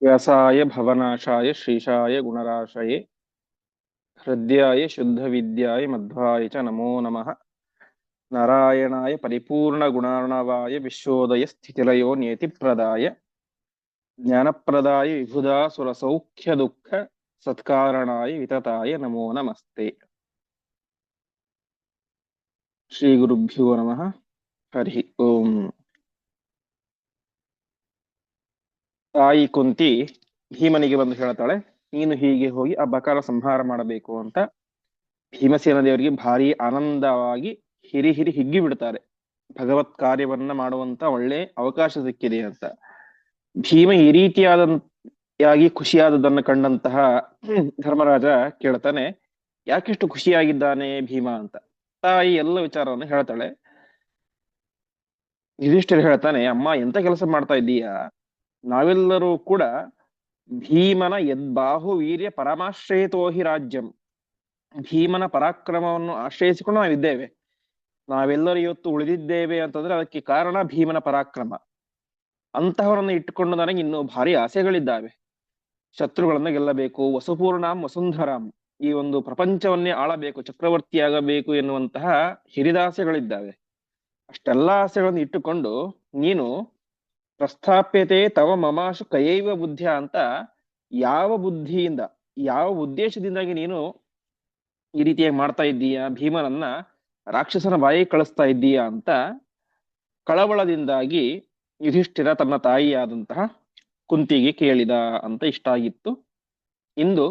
ವ್ಯಾಸಾಯ ಭವನಾಶಾಯ ಶ್ರೀಶಾಯ ಗುಣರಾಶಯೇ ಹೃದಯಾಯ ಶುದ್ಧವಿದ್ಯಾಯ ಮಧ್ವಾಯ ಚ ನಮೋ ನಮಃ. ನಾರಾಯಣಾಯ ಪರಿಪೂರ್ಣಗುಣಾರ್ಣವಾಯ ವಿಶ್ವೋದಯ ಸ್ಥಿತಿಲಯೋ ನಿಯತಿಪ್ರದಾಯ ಜ್ಞಾನಪ್ರದಾಯ ವಿಬುಧಾಸುರಸೌಖ್ಯದುಃಖ ಸತ್ಕಾರಣಾಯ ವಿತತಾಯ ನಮೋ ನಮಸ್ತೆ. ಶ್ರೀ ಗುರುಭ್ಯೋ ನಮಃ. ಹರಿ ಓಂ. ತಾಯಿ ಕುಂತಿ ಭೀಮನಿಗೆ ಬಂದು ಹೇಳ್ತಾಳೆ, ನೀನು ಹೀಗೆ ಹೋಗಿ ಆ ಬಕಾಲ ಸಂಹಾರ ಮಾಡಬೇಕು ಅಂತ. ಭೀಮಸೇನ ದೇವರಿಗೆ ಭಾರಿ ಆನಂದವಾಗಿ ಹಿರಿ ಹಿರಿ ಹಿಗ್ಗಿ ಬಿಡ್ತಾರೆ. ಭಗವತ್ ಕಾರ್ಯವನ್ನ ಮಾಡುವಂತ ಒಳ್ಳೆ ಅವಕಾಶ ಸಿಕ್ಕಿದೆ ಅಂತ. ಭೀಮ ಈ ರೀತಿಯಾಗಿ ಖುಷಿಯಾದದನ್ನು ಕಂಡಂತಹ ಧರ್ಮರಾಜ ಕೇಳ್ತಾನೆ, ಯಾಕೆಷ್ಟು ಖುಷಿಯಾಗಿದ್ದಾನೆ ಭೀಮ ಅಂತ. ತಾಯಿ ಎಲ್ಲ ವಿಚಾರವನ್ನು ಹೇಳ್ತಾಳೆ. ಯುಧಿಷ್ಠಿರ ಹೇಳ್ತಾನೆ, ಅಮ್ಮ ಎಂತ ಕೆಲಸ ಮಾಡ್ತಾ ಇದ್ದೀಯಾ? ನಾವೆಲ್ಲರೂ ಕೂಡ ಭೀಮನ ಯದ್ಬಾಹು ವೀರ್ಯ ಪರಮಾಶ್ರಯಿತೋ ಹಿ ರಾಜ್ಯಂ, ಭೀಮನ ಪರಾಕ್ರಮವನ್ನು ಆಶ್ರಯಿಸಿಕೊಂಡು ನಾವಿದ್ದೇವೆ. ನಾವೆಲ್ಲರೂ ಇವತ್ತು ಉಳಿದಿದ್ದೇವೆ ಅಂತಂದ್ರೆ ಅದಕ್ಕೆ ಕಾರಣ ಭೀಮನ ಪರಾಕ್ರಮ. ಅಂತಹವರನ್ನು ಇಟ್ಟುಕೊಂಡು ನನಗೆ ಇನ್ನೂ ಭಾರಿ ಆಸೆಗಳಿದ್ದಾವೆ. ಶತ್ರುಗಳನ್ನ ಗೆಲ್ಲಬೇಕು, ವಸುಪೂರ್ಣಾಂ ವಸುಂಧರಾಂ, ಈ ಒಂದು ಪ್ರಪಂಚವನ್ನೇ ಆಳಬೇಕು, ಚಕ್ರವರ್ತಿಯಾಗಬೇಕು ಎನ್ನುವಂತಹ ಹಿರಿದಾಸೆಗಳಿದ್ದಾವೆ. ಅಷ್ಟೆಲ್ಲ ಆಸೆಗಳನ್ನು ಇಟ್ಟುಕೊಂಡು ನೀನು ಪ್ರಸ್ಥಾಪ್ಯತೆ ತವ ಮಮಾಶು ಕಯೈವ ಬುದ್ಧಿಯ ಅಂತ ಯಾವ ಬುದ್ಧಿಯಿಂದ, ಯಾವ ಉದ್ದೇಶದಿಂದಾಗಿ ನೀನು ಈ ರೀತಿಯಾಗಿ ಮಾಡ್ತಾ ಇದ್ದೀಯಾ, ಭೀಮನನ್ನ ರಾಕ್ಷಸನ ಬಾಯಿ ಕಳಿಸ್ತಾ ಇದ್ದೀಯಾ ಅಂತ ಕಳವಳದಿಂದಾಗಿ ಯುಧಿಷ್ಠಿರ ತನ್ನ ತಾಯಿಯಾದಂತಹ ಕುಂತಿಗೆ ಕೇಳಿದ ಅಂತ ಇಷ್ಟ ಆಗಿತ್ತು. ಇಂದು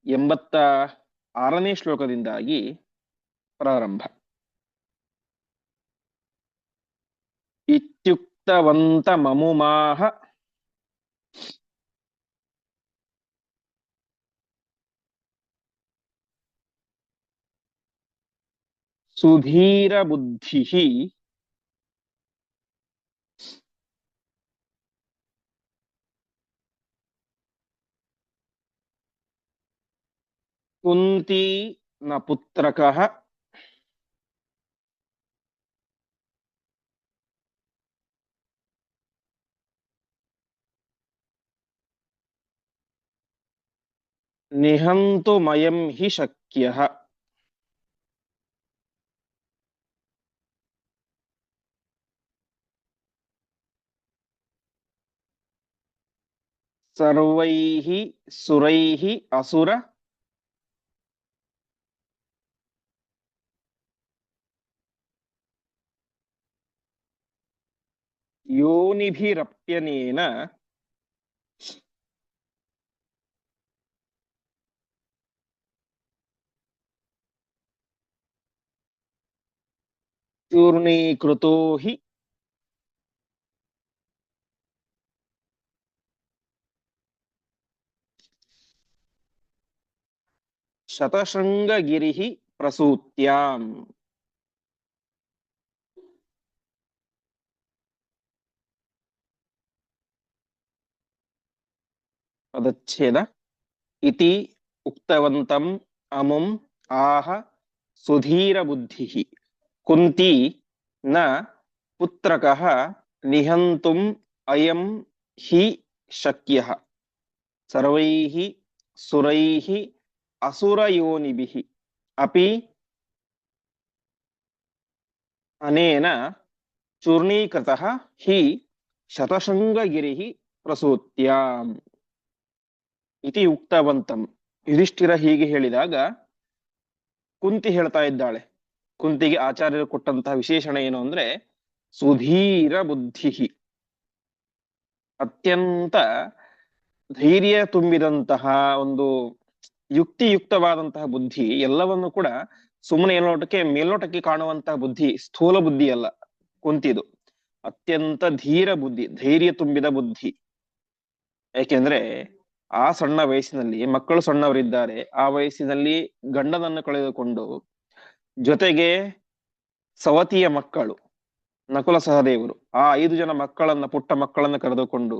86ನೇ ಶ್ಲೋಕದಿಂದಾಗಿ ಪ್ರಾರಂಭ. ಇತ್ಯುಕ್ತವಂತ ಮಮುಮಾಹ ಸುಧೀರ ಬುದ್ಧಿ ಕುಂತಿ ನ ಪುತ್ರಕಃ ನಿಹಂತು ಮಯಂ ಹಿ ಶಕ್ಯಃ. ಸರ್ವೈಃ ಸುರೈಃ ಅಸುರ ಯೋನಿಭಿರಪ್ಯನೇನ ಚೂರ್ಣೀಕೃತೋ ಹಿ ಶತಶೃಂಗಗಿರಿಃ ಪ್ರಸೂತ್ಯಾಂ. ಪದಚ್ಛೇದ. ಇತಿ ಉಕ್ತವಂತಂ ಅಮುಂ ಆಹ ಸುಧೀರ ಬುದ್ಧಿಃ ಕುಂತಿ ನ ಪುತ್ರಕಃ ನಿಹಂತುಂ ಅಯಂ ಹಿ ಶಕ್ಯಃ ಸರ್ವೈಃ ಸುರೈಃ ಅಸುರಯೋನಿಭಿಃ ಅಪಿ ಅನೇನ ಚೂರ್ಣೀಕೃತಃ ಹಿ ಶತಶೃಂಗಗಿರಿಃ ಪ್ರಸೂತ್ಯಾಂ. ಇತಿ ಉಕ್ತವಂತಂ. ಯುಧಿಷ್ಠಿರ ಹೀಗೆ ಹೇಳಿದಾಗ ಕುಂತಿ ಹೇಳ್ತಾ ಇದ್ದಾಳೆ. ಕುಂತಿಗೆ ಆಚಾರ್ಯರು ಕೊಟ್ಟಂತಹ ವಿಶೇಷಣ ಏನು ಅಂದ್ರೆ ಸುಧೀರ ಬುದ್ಧಿ, ಅತ್ಯಂತ ಧೈರ್ಯ ತುಂಬಿದಂತಹ ಒಂದು ಯುಕ್ತಿಯುಕ್ತವಾದಂತಹ ಬುದ್ಧಿ. ಎಲ್ಲವನ್ನು ಕೂಡ ಸುಮ್ಮನೆ ಮೇಲ್ನೋಟಕ್ಕೆ ಕಾಣುವಂತಹ ಬುದ್ಧಿ, ಸ್ಥೂಲ ಬುದ್ಧಿ ಅಲ್ಲ ಕುಂತಿದು. ಅತ್ಯಂತ ಧೀರ ಬುದ್ಧಿ, ಧೈರ್ಯ ತುಂಬಿದ ಬುದ್ಧಿ. ಯಾಕೆಂದ್ರೆ ಆ ಸಣ್ಣ ವಯಸ್ಸಿನಲ್ಲಿ, ಮಕ್ಕಳು ಸಣ್ಣವರಿದ್ದಾರೆ, ಆ ವಯಸ್ಸಿನಲ್ಲಿ ಗಂಡನನ್ನು ಕಳೆದುಕೊಂಡು ಜೊತೆಗೆ ಸವತಿಯ ಮಕ್ಕಳು ನಕುಲ ಸಹದೇವರು, ಆ 5 ಜನ ಮಕ್ಕಳನ್ನ, ಪುಟ್ಟ ಮಕ್ಕಳನ್ನ ಕರೆದುಕೊಂಡು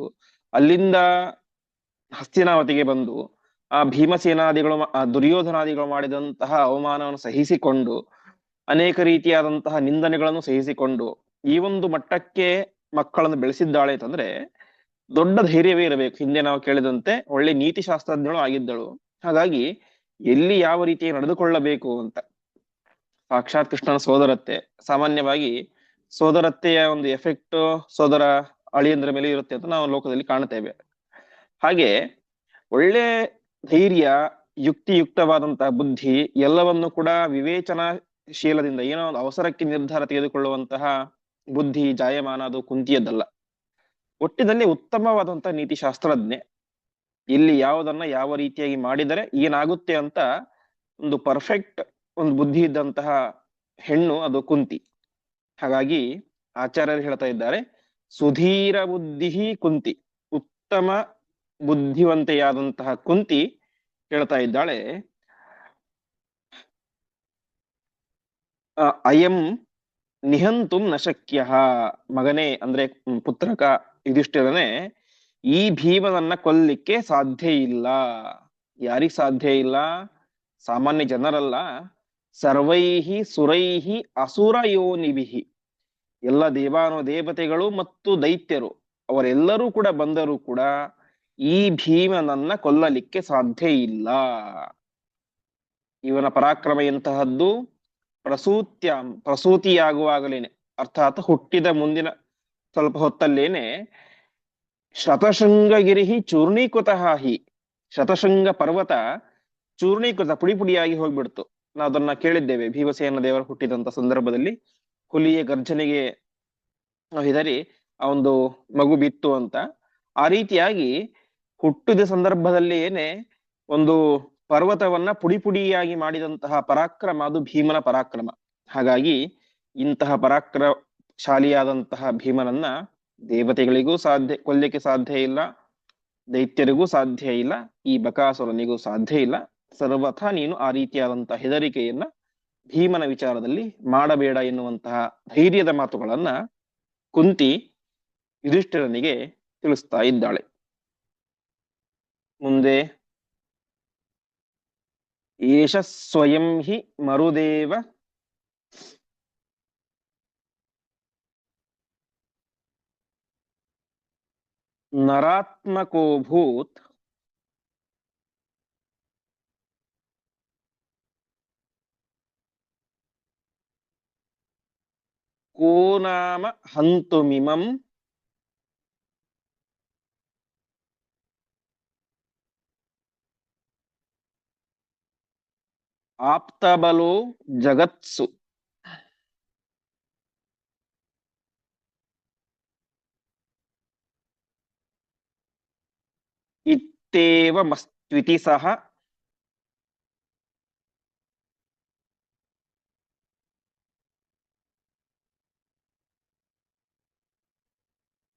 ಅಲ್ಲಿಂದ ಹಸ್ತಿನಾವತಿಗೆ ಬಂದು ಆ ಭೀಮಸೇನಾದಿಗಳು, ಆ ದುರ್ಯೋಧನಾದಿಗಳು ಮಾಡಿದಂತಹ ಅವಮಾನವನ್ನು ಸಹಿಸಿಕೊಂಡು, ಅನೇಕ ರೀತಿಯಾದಂತಹ ನಿಂದನೆಗಳನ್ನು ಸಹಿಸಿಕೊಂಡು ಈ ಒಂದು ಮಟ್ಟಕ್ಕೆ ಮಕ್ಕಳನ್ನು ಬೆಳೆಸಿದ್ದಾಳೆ ಅಂತಂದ್ರೆ ದೊಡ್ಡ ಧೈರ್ಯವೇ ಇರಬೇಕು. ಹಿಂದೆ ನಾವು ಕೇಳಿದಂತೆ ಒಳ್ಳೆ ನೀತಿ ಶಾಸ್ತ್ರಜ್ಞಳು ಆಗಿದ್ದಳು. ಹಾಗಾಗಿ ಎಲ್ಲಿ ಯಾವ ರೀತಿ ನಡೆದುಕೊಳ್ಳಬೇಕು ಅಂತ. ಸಾಕ್ಷಾತ್ ಕೃಷ್ಣನ ಸೋದರತ್ತೆ. ಸಾಮಾನ್ಯವಾಗಿ ಸೋದರತ್ತೆಯ ಒಂದು ಎಫೆಕ್ಟ್ ಸೋದರ ಅಳಿಯಂದ್ರ ಮೇಲೆ ಇರುತ್ತೆ ಅಂತ ನಾವು ಲೋಕದಲ್ಲಿ ಕಾಣ್ತೇವೆ. ಹಾಗೆ ಒಳ್ಳೆ ಧೈರ್ಯ, ಯುಕ್ತಿಯುಕ್ತವಾದಂತಹ ಬುದ್ಧಿ, ಎಲ್ಲವನ್ನು ಕೂಡ ವಿವೇಚನಾಶೀಲದಿಂದ, ಏನೋ ಒಂದು ಅವಸರಕ್ಕೆ ನಿರ್ಧಾರ ತೆಗೆದುಕೊಳ್ಳುವಂತಹ ಬುದ್ಧಿ ಜಾಯಮಾನ ಅದು ಕುಂತಿಯದ್ದಲ್ಲ. ಒಟ್ಟಿನಲ್ಲಿ ಉತ್ತಮವಾದಂತಹ ನೀತಿಶಾಸ್ತ್ರಜ್ಞೆ. ಇಲ್ಲಿ ಯಾವುದನ್ನ ಯಾವ ರೀತಿಯಾಗಿ ಮಾಡಿದರೆ ಏನಾಗುತ್ತೆ ಅಂತ ಒಂದು ಪರ್ಫೆಕ್ಟ್ ಒಂದು ಬುದ್ಧಿ ಇದ್ದಂತಹ ಹೆಣ್ಣು ಅದು ಕುಂತಿ. ಹಾಗಾಗಿ ಆಚಾರ್ಯರು ಹೇಳ್ತಾ ಇದ್ದಾರೆ, ಸುಧೀರ ಬುದ್ಧಿ ಕುಂತಿ, ಉತ್ತಮ ಬುದ್ಧಿವಂತೆಯಾದಂತಹ ಕುಂತಿ ಹೇಳ್ತಾ ಇದ್ದಾಳೆ, ಅಯಂ ನಿಹಂತುಂ ನ ಶಕ್ಯ. ಮಗನೇ ಅಂದ್ರೆ ಪುತ್ರಕ ಯುಧಿಷ್ಠಿರನೇ, ಈ ಭೀಮನನ್ನ ಕೊಲ್ಲಿಕ್ಕೆ ಸಾಧ್ಯ ಇಲ್ಲ. ಯಾರಿಗ್ ಸಾಧ್ಯ ಇಲ್ಲ? ಸಾಮಾನ್ಯ ಜನರಲ್ಲ. ಸರ್ವೈಹಿ ಸುರೈಹಿ ಅಸುರ ಯೋನಿಭಿಹಿ, ಎಲ್ಲ ದೇವಾನು ದೇವತೆಗಳು ಮತ್ತು ದೈತ್ಯರು ಅವರೆಲ್ಲರೂ ಕೂಡ ಬಂದರೂ ಕೂಡ ಈ ಭೀಮನನ್ನ ಕೊಲ್ಲಲಿಕ್ಕೆ ಸಾಧ್ಯ ಇಲ್ಲ. ಇವನ ಪರಾಕ್ರಮ ಎಂತಹದ್ದು? ಪ್ರಸೂತಿಯಾಗುವಾಗಲೇನೆ, ಅರ್ಥಾತ್ ಹುಟ್ಟಿದ ಮುಂದಿನ ಸ್ವಲ್ಪ ಹೊತ್ತಲ್ಲೇನೆ ಶತಶೃಂಗಗಿರಿ ಚೂರ್ಣೀಕೃತಃ ಹಿ, ಶತಶೃಂಗ ಪರ್ವತ ಚೂರ್ಣೀಕೃತ, ಪುಡಿ ಪುಡಿಯಾಗಿ ಹೋಗ್ಬಿಡ್ತು. ನಾವು ಅದನ್ನ ಕೇಳಿದ್ದೇವೆ ಭೀಮಸೇನ ದೇವರು ಹುಟ್ಟಿದಂತ ಸಂದರ್ಭದಲ್ಲಿ. ಹುಲಿಯ ಗರ್ಜನೆಗೆ ಹೆದರಿ ಆ ಒಂದು ಮಗು ಬಿತ್ತು ಅಂತ. ಆ ರೀತಿಯಾಗಿ ಹುಟ್ಟಿದ ಸಂದರ್ಭದಲ್ಲಿ ಏನೆ ಒಂದು ಪರ್ವತವನ್ನ ಪುಡಿ ಪುಡಿಯಾಗಿ ಮಾಡಿದಂತಹ ಪರಾಕ್ರಮ ಅದು ಭೀಮನ ಪರಾಕ್ರಮ. ಹಾಗಾಗಿ ಇಂತಹ ಪರಾಕ್ರಮಶಾಲಿಯಾದಂತಹ ಭೀಮನನ್ನ ದೇವತೆಗಳಿಗೂ ಕೊಲ್ಲಿಕ್ಕೆ ಸಾಧ್ಯ ಇಲ್ಲ, ದೈತ್ಯರಿಗೂ ಸಾಧ್ಯ ಇಲ್ಲ, ಈ ಬಕಾಸುರನಿಗೂ ಸಾಧ್ಯ ಇಲ್ಲ. ಸರ್ವಥಾ ನೀನು ಆ ರೀತಿಯಾದಂತಹ ಹೆದರಿಕೆಯನ್ನ ಭೀಮನ ವಿಚಾರದಲ್ಲಿ ಮಾಡಬೇಡ ಎನ್ನುವಂತಹ ಧೈರ್ಯದ ಮಾತುಗಳನ್ನ ಕುಂತಿ ಯುಧಿಷ್ಠಿರನಿಗೆ ತಿಳಿಸ್ತಾ ಇದ್ದಾಳೆ. ಮುಂದೆ, ಏಷ ಸ್ವಯಂ ಹಿ ಮರುದೇವ ನರಾತ್ಮಕೋಭೂತ್ ಕೋ ನಾಮ ಹಂತುಮಿಮಂ ಆಪ್ತಬಲೋ ಜಗತ್ಸು. ಇತ್ತೇವಮಸ್ತ್ವಿತಿ ಸಹ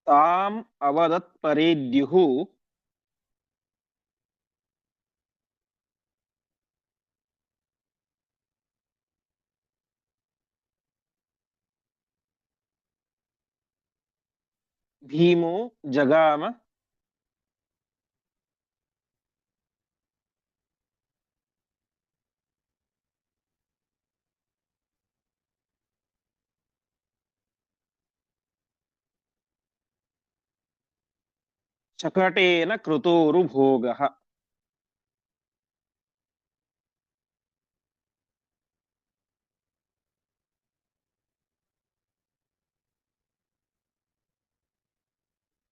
ತಾಂ ಅವದತ್ಪರೇದ್ಯುಃ ಭೀಮೋ ಜಗಾಮ ಶಕಟೇನ ಕೃತೋರು ಭೋಗಃ.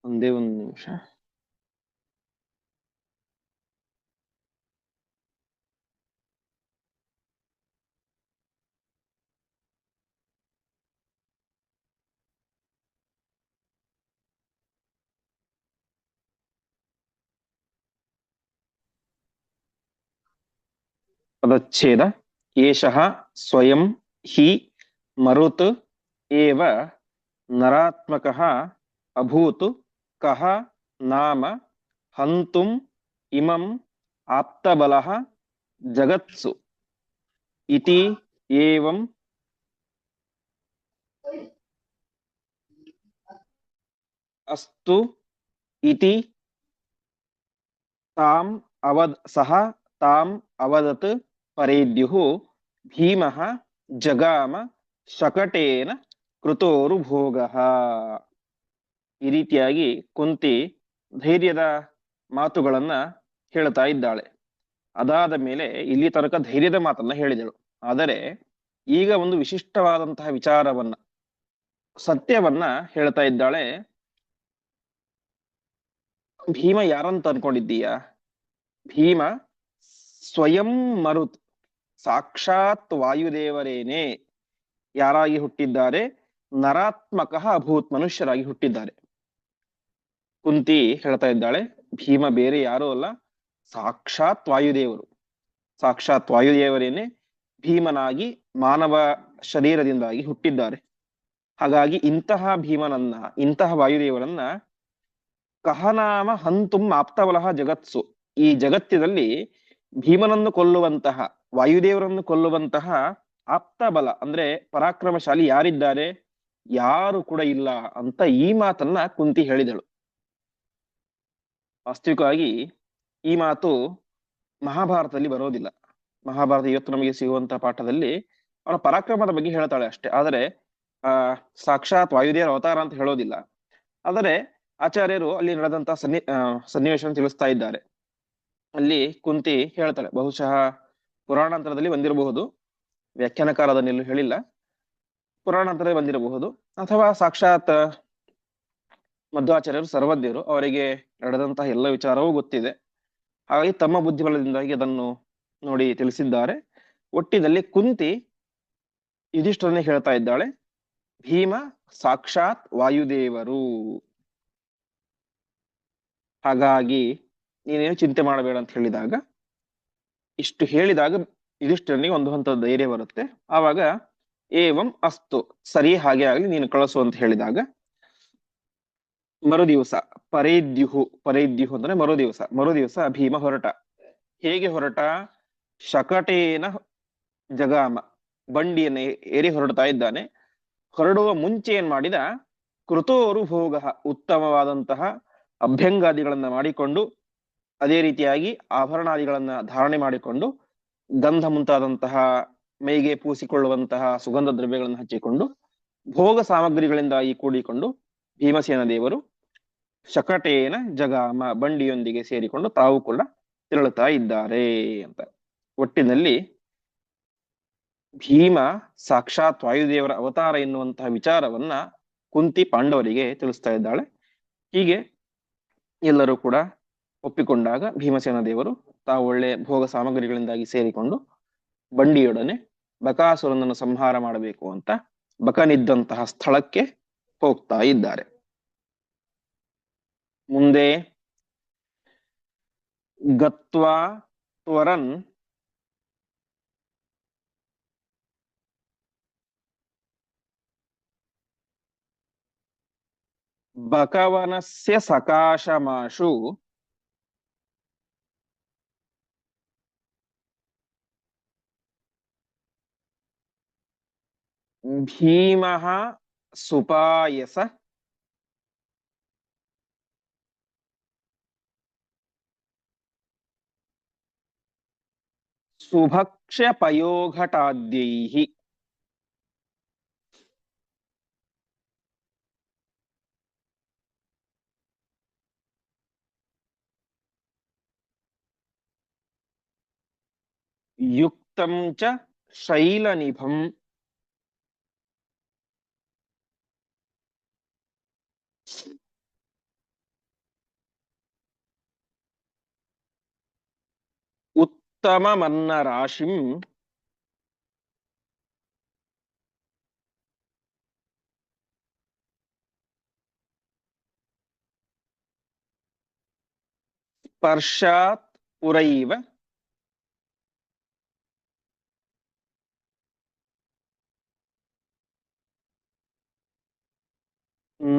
ಒಂದೇ ಒಂದು ನಿಮಿಷ. ಪದಚ್ಛೇದ. ಏಷಃ ಸ್ವಯಂ ಹಿ ಮರುತ್ ಏವ ನರಾತ್ಮಕಃ ಅಭೂತ್ ಕಃ ನಾಮ ಹಂತುಂ ಇಮಂ ಆಪ್ತಬಲಃ ಜಗತ್ಸು ಇತಿ ಏವಂ ಅಸ್ತು ಇತಿ ತಾಂ ಸಹ ತಾಂ ಅವದತ್ ಪರೇದ್ಯುಃ ಭೀಮಃ ಜಗಾಮ ಶಕಟೇನ ಕೃತೋರು ಭೋಗಃ. ಈ ರೀತಿಯಾಗಿ ಕುಂತಿ ಧೈರ್ಯದ ಮಾತುಗಳನ್ನ ಹೇಳ್ತಾ ಇದ್ದಾಳೆ. ಅದಾದ ಮೇಲೆ ಇಲ್ಲಿ ತನಕ ಧೈರ್ಯದ ಮಾತನ್ನ ಹೇಳಿದಳು. ಆದರೆ ಈಗ ಒಂದು ವಿಶಿಷ್ಟವಾದಂತಹ ವಿಚಾರವನ್ನ, ಸತ್ಯವನ್ನ ಹೇಳ್ತಾ ಇದ್ದಾಳೆ. ಭೀಮ ಯಾರಂತ ಅನ್ಕೊಂಡಿದ್ದೀಯ? ಭೀಮ ಸ್ವಯಂ ಮರುತ್, ಸಾಕ್ಷಾತ್ ವಾಯುದೇವರೇನೆ ಯಾರಾಗಿ ಹುಟ್ಟಿದ್ದಾರೆ? ನರಾತ್ಮಕ ಅಭೂತ್, ಮನುಷ್ಯರಾಗಿ ಹುಟ್ಟಿದ್ದಾರೆ. ಕುಂತಿ ಹೇಳ್ತಾ ಇದ್ದಾಳೆ, ಭೀಮ ಬೇರೆ ಯಾರೂ ಅಲ್ಲ, ಸಾಕ್ಷಾತ್ ವಾಯುದೇವರು. ಸಾಕ್ಷಾತ್ ವಾಯುದೇವರೇನೆ ಭೀಮನಾಗಿ ಮಾನವ ಶರೀರದಿಂದಾಗಿ ಹುಟ್ಟಿದ್ದಾರೆ. ಹಾಗಾಗಿ ಇಂತಹ ಭೀಮನನ್ನ, ಇಂತಹ ವಾಯುದೇವರನ್ನ ಕಹನಾಮ ಹಂತುಂ ಆಪ್ತವಲಹ ಜಗತ್ಸು, ಈ ಜಗತ್ತಿನಲ್ಲಿ ಭೀಮನನ್ನು ಕೊಲ್ಲುವಂತಹ, ವಾಯುದೇವರನ್ನು ಕೊಲ್ಲುವಂತಹ ಆಪ್ತಬಲ ಅಂದ್ರೆ ಪರಾಕ್ರಮಶಾಲಿ ಯಾರಿದ್ದಾರೆ? ಯಾರು ಕೂಡ ಇಲ್ಲ ಅಂತ ಈ ಮಾತನ್ನ ಕುಂತಿ ಹೇಳಿದಳು. ವಾಸ್ತವಿಕವಾಗಿ ಈ ಮಾತು ಮಹಾಭಾರತದಲ್ಲಿ ಬರೋದಿಲ್ಲ. ಮಹಾಭಾರತ ಇವತ್ತು ನಮಗೆ ಸಿಗುವಂತಹ ಪಾಠದಲ್ಲಿ ಅವರ ಪರಾಕ್ರಮದ ಬಗ್ಗೆ ಹೇಳ್ತಾಳೆ ಅಷ್ಟೇ. ಆದರೆ ಸಾಕ್ಷಾತ್ ವಾಯುದೇವರ ಅವತಾರ ಅಂತ ಹೇಳೋದಿಲ್ಲ. ಆದರೆ ಆಚಾರ್ಯರು ಅಲ್ಲಿ ನಡೆದಂತಹ ಸನ್ನಿವೇಶವನ್ನು ತಿಳಿಸ್ತಾ ಇದ್ದಾರೆ. ಅಲ್ಲಿ ಕುಂತಿ ಹೇಳ್ತಾಳೆ, ಬಹುಶಃ ಪುರಾಣಾಂತರದಲ್ಲಿ ಬಂದಿರಬಹುದು, ವ್ಯಾಖ್ಯಾನಕಾರ ಅದನ್ನೆಲ್ಲೂ ಹೇಳಿಲ್ಲ, ಪುರಾಣಾಂತರದಲ್ಲಿ ಬಂದಿರಬಹುದು, ಅಥವಾ ಸಾಕ್ಷಾತ್ ಮಧ್ವಾಚಾರ್ಯರು ಸರ್ವಜ್ಞರು, ಅವರಿಗೆ ನಡೆದಂತಹ ಎಲ್ಲ ವಿಚಾರವೂ ಗೊತ್ತಿದೆ. ಹಾಗಾಗಿ ತಮ್ಮ ಬುದ್ಧಿಬಲದಿಂದಾಗಿ ಅದನ್ನು ನೋಡಿ ತಿಳಿಸಿದ್ದಾರೆ. ಒಟ್ಟಿನಲ್ಲಿ ಕುಂತಿ ಯುಧಿಷ್ಠರನ್ನೇ ಹೇಳ್ತಾ ಇದ್ದಾಳೆ, ಭೀಮ ಸಾಕ್ಷಾತ್ ವಾಯುದೇವರು, ಹಾಗಾಗಿ ನೀನೇನು ಚಿಂತೆ ಮಾಡಬೇಡ ಅಂತ ಹೇಳಿದಾಗ, ಇಷ್ಟು ಹೇಳಿದಾಗ ಯುಧಿಷ್ಠರನಿಗೆ ಒಂದು ಹಂತದ ಧೈರ್ಯ ಬರುತ್ತೆ. ಆವಾಗ ಏವಂ ಅಸ್ತು, ಸರಿ ಹಾಗೆ ಆಗ್ಲಿ, ನೀನು ಕಳಿಸು ಅಂತ ಹೇಳಿದಾಗ ಮರುದಿವಸ ಪರೈದ್ಯುಹು ಅಂದ್ರೆ ಮರುದಿವಸ ಭೀಮ ಹೊರಟ. ಹೇಗೆ ಹೊರಟ? ಶಕಟೇನ ಜಗಾಮ, ಬಂಡಿಯನ್ನು ಏರಿ ಹೊರಡ್ತಾ ಇದ್ದಾನೆ. ಹೊರಡುವ ಮುಂಚೆ ಏನ್ ಮಾಡಿದ? ಕೃತೋರು ಭೋಗ, ಉತ್ತಮವಾದಂತಹ ಅಭ್ಯಂಗಾದಿಗಳನ್ನ ಮಾಡಿಕೊಂಡು, ಅದೇ ರೀತಿಯಾಗಿ ಆಭರಣಾದಿಗಳನ್ನ ಧಾರಣೆ ಮಾಡಿಕೊಂಡು, ಗಂಧ ಮುಂತಾದಂತಹ ಮೈಗೆ ಪೂಸಿಕೊಳ್ಳುವಂತಹ ಸುಗಂಧ ದ್ರವ್ಯಗಳನ್ನು ಹಚ್ಚಿಕೊಂಡು, ಭೋಗ ಸಾಮಗ್ರಿಗಳಿಂದಾಗಿ ಕೂಡಿಕೊಂಡು ಭೀಮಸೇನ ದೇವರು ಶಕಟೇನ ಜಗಾಮ, ಬಂಡಿಯೊಂದಿಗೆ ಸೇರಿಕೊಂಡು ತಾವು ಕೂಡ ತೆರಳುತ್ತಾ ಇದ್ದಾರೆ ಅಂತ. ಒಟ್ಟಿನಲ್ಲಿ ಭೀಮ ಸಾಕ್ಷಾತ್ ವಾಯುದೇವರ ಅವತಾರ ಎನ್ನುವಂತಹ ವಿಚಾರವನ್ನ ಕುಂತಿ ಪಾಂಡವರಿಗೆ ತಿಳಿಸ್ತಾ ಇದ್ದಾಳೆ. ಹೀಗೆ ಎಲ್ಲರೂ ಕೂಡ ಒಪ್ಪಿಕೊಂಡಾಗ ಭೀಮಸೇನ ದೇವರು ತಾವು ಒಳ್ಳೆ ಭೋಗ ಸಾಮಗ್ರಿಗಳಿಂದಾಗಿ ಸೇರಿಕೊಂಡು ಬಂಡಿಯೊಡನೆ ಬಕಾಸುರನನ್ನು ಸಂಹಾರ ಮಾಡಬೇಕು ಅಂತ ಬಕನಿದ್ದಂತಹ ಸ್ಥಳಕ್ಕೆ ಹೋಗ್ತಾ ಇದ್ದಾರೆ. ಮುಂದೆ ಗತ್ವಾ ತ್ವರನ್ ಬಕವನಸ್ಯ ಸಕಾಶಮಾಶು ಭೀಮಃ ಸುಪಾಯಸ ಸುಭಕ್ಷ್ಯ ಪಯೋಘಟಾದ್ಯೈಃ. ಯುಕ್ತಂ ಚ ಶೈಲನಿಭಂ ಉತ್ತಮಮನ್ನ ರಾಶಿಂ ಸ್ಪರ್ಶಾತ್ ಪುರೈವ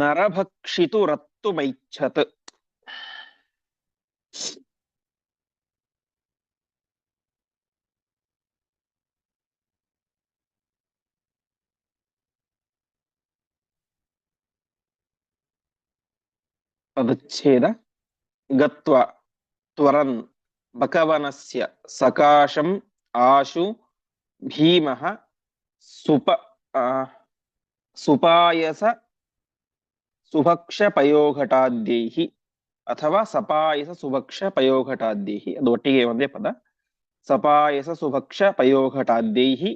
ನರಭಕ್ಷಿತು ರತ್ತುಮೈಚ್ಛತ್. ಪದಚ್ಛೇದ. ಗತ್ವ ತ್ವರನ್ ಬಕವನಸ್ಯ ಸಕಾಶಂ ಆಶು ಭೀಮಃ ಸುಪಾಯಸ ಸುಭಕ್ಷ ಪಯೋಘಟಾದ್ಯೈಃ ಅಥವಾ ಸಪಾಯಸ ಸುಭಕ್ಷ ಪಯೋಘಟಾದ್ಯೈಹಿ, ಅದು ಒಟ್ಟಿಗೆ ಒಂದೇ ಪದ. ಸಪಾಯಸ ಸುಭಕ್ಷ ಪಯೋಘಟಾದ್ಯೈಹಿ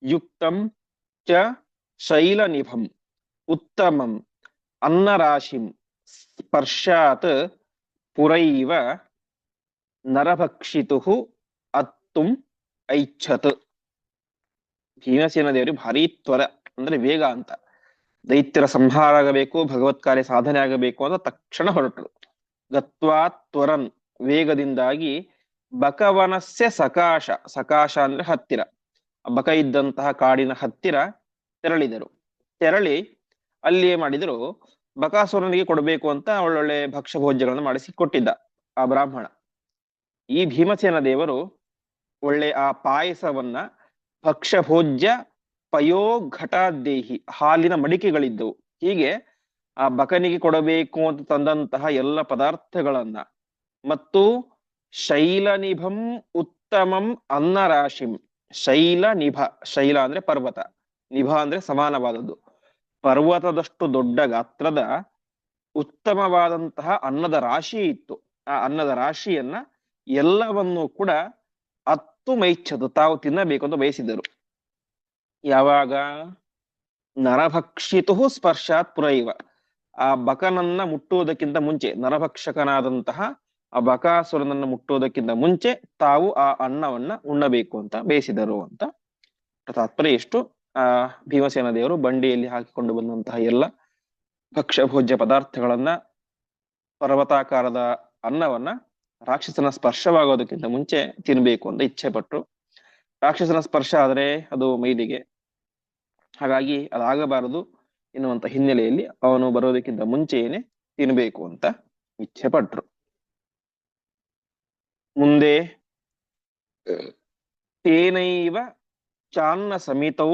ಯುಕ್ತಂ ಚ ಶೈಲನಿಭಂ ಉತ್ತಮಂ ಅನ್ನರಾಶಿಂ ಸ್ಪರ್ಶಾತ್ ಪುರೈವ ನರಭಕ್ಷಿತು ಅತ್ತುಂ ಐಚ್ಛತ್. ಭೀಮಸೇನ ದೇವರಿಗೆ ಭಾರಿ ತ್ವರ ಅಂದ್ರೆ ವೇಗ ಅಂತ. ದೈತ್ಯರ ಸಂಹಾರ ಆಗಬೇಕು, ಭಗವತ್ ಕಾರ್ಯ ಸಾಧನೆ ಆಗಬೇಕು ಅಂತ ತಕ್ಷಣ ಹೊರಟರು. ಗತ್ವಾ ತ್ವರನ್, ವೇಗದಿಂದಾಗಿ ಬಕವನಸ್ಯ ಸಕಾಶ, ಸಕಾಶ ಅಂದ್ರೆ ಹತ್ತಿರ, ಬಕ ಇದ್ದಂತಹ ಕಾಡಿನ ಹತ್ತಿರ ತೆರಳಿದರು. ತೆರಳಿ ಅಲ್ಲಿ ಏನ್ ಮಾಡಿದ್ರು, ಬಕಾಸುರನಿಗೆ ಕೊಡಬೇಕು ಅಂತ ಒಳ್ಳೊಳ್ಳೆ ಭಕ್ಷ್ಯ ಭೋಜ್ಯಗಳನ್ನು ಮಾಡಿಸಿ ಕೊಟ್ಟಿದ್ದ ಆ ಬ್ರಾಹ್ಮಣ. ಈ ಭೀಮಸೇನ ದೇವರು ಒಳ್ಳೆ ಆ ಪಾಯಸವನ್ನ ಭಕ್ಷ್ಯ ಭೋಜ್ಯ ಪಯೋಘಟಾದೇಹಿ, ಹಾಲಿನ ಮಡಿಕೆಗಳಿದ್ದವು. ಹೀಗೆ ಆ ಬಕನಿಗೆ ಕೊಡಬೇಕು ಅಂತ ತಂದಂತಹ ಎಲ್ಲ ಪದಾರ್ಥಗಳನ್ನ ಮತ್ತು ಶೈಲನಿಭಂ ಉತ್ತಮಂ ಅನ್ನರಾಶಿಂ, ಶೈಲ ನಿಭ, ಶೈಲ ಅಂದ್ರೆ ಪರ್ವತ, ನಿಭ ಅಂದ್ರೆ ಸಮಾನವಾದದ್ದು, ಪರ್ವತದಷ್ಟು ದೊಡ್ಡ ಗಾತ್ರದ ಉತ್ತಮವಾದಂತಹ ಅನ್ನದ ರಾಶಿ ಇತ್ತು. ಆ ಅನ್ನದ ರಾಶಿಯನ್ನ ಎಲ್ಲವನ್ನೂ ಕೂಡ ಅತ್ತು ಮೈಚ್ಛದು, ತಾವು ತಿನ್ನಬೇಕು ಅಂತ ಬಯಸಿದರು. ಯಾವಾಗ? ನರಭಕ್ಷಿತು ಸ್ಪರ್ಶಾತ್ ಪುರೈವ, ಆ ಬಕನನ್ನ ಮುಟ್ಟುವುದಕ್ಕಿಂತ ಮುಂಚೆ, ನರಭಕ್ಷಕನಾದಂತಹ ಆ ಬಕಾಸುರನನ್ನ ಮುಟ್ಟುವುದಕ್ಕಿಂತ ಮುಂಚೆ ತಾವು ಆ ಅನ್ನವನ್ನ ಉಣ್ಣಬೇಕು ಅಂತ ಬಯಸಿದರು ಅಂತ ತಾತ್ಪರ್ಯ. ಎಷ್ಟು ಆ ಭೀಮಸೇನ ದೇವರು ಬಂಡಿಯಲ್ಲಿ ಹಾಕಿಕೊಂಡು ಬಂದಂತಹ ಎಲ್ಲ ಭಕ್ಷ್ಯ ಭೋಜ್ಯ ಪದಾರ್ಥಗಳನ್ನ, ಪರ್ವತಾಕಾರದ ಅನ್ನವನ್ನ ರಾಕ್ಷಸನ ಸ್ಪರ್ಶವಾಗೋದಕ್ಕಿಂತ ಮುಂಚೆ ತಿನ್ಬೇಕು ಅಂತ ಇಚ್ಛೆ ಪಟ್ರು. ರಾಕ್ಷಸನ ಸ್ಪರ್ಶ ಆದ್ರೆ ಅದು ಮೈಲಿಗೆ, ಹಾಗಾಗಿ ಅದಾಗಬಾರದು ಎನ್ನುವಂತ ಹಿನ್ನೆಲೆಯಲ್ಲಿ ಅವನು ಬರೋದಕ್ಕಿಂತ ಮುಂಚೆಯೇನೆ ತಿನ್ಬೇಕು ಅಂತ ಇಚ್ಛೆ ಪಟ್ರು. ಮುಂದೆ ತೇನೈವ ಚಾನ್ನ ಸಮಿತೌ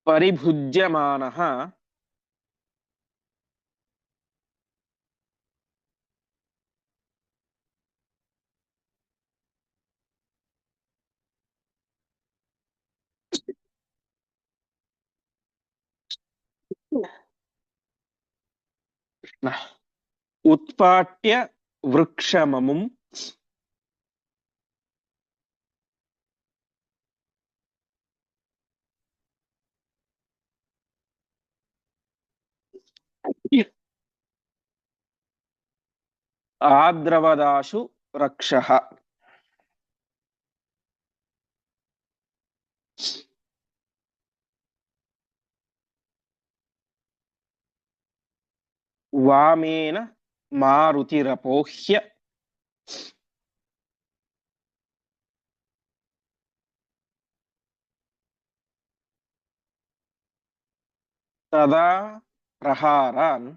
ಪರಿಭುಜ್ಯಮಾನಃ ಉತ್ಪಾಟ್ಯ ವೃಕ್ಷಮಮುಂ ಆದ್ರವದಾಶು ರಕ್ಷಃ. ವಾಮೇನ ಮಾರುತಿರಪೋಹ್ಯ ತದಾ ಪ್ರಹಾರಾನ್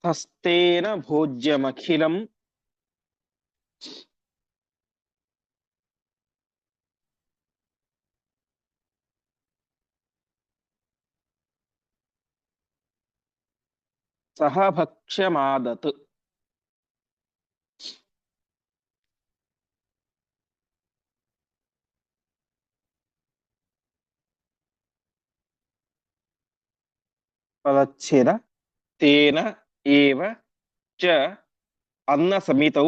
ಹಸ್ತೇನ ಭೋಜ್ಯಮಖಿಲಂ ಸಹ ಭಕ್ಷ್ಯಮಾದತ್. ಪದಚ್ಛೇದ. ತೇನ ಏವ ಚ ಅನ್ನ ಸಮಿತೌ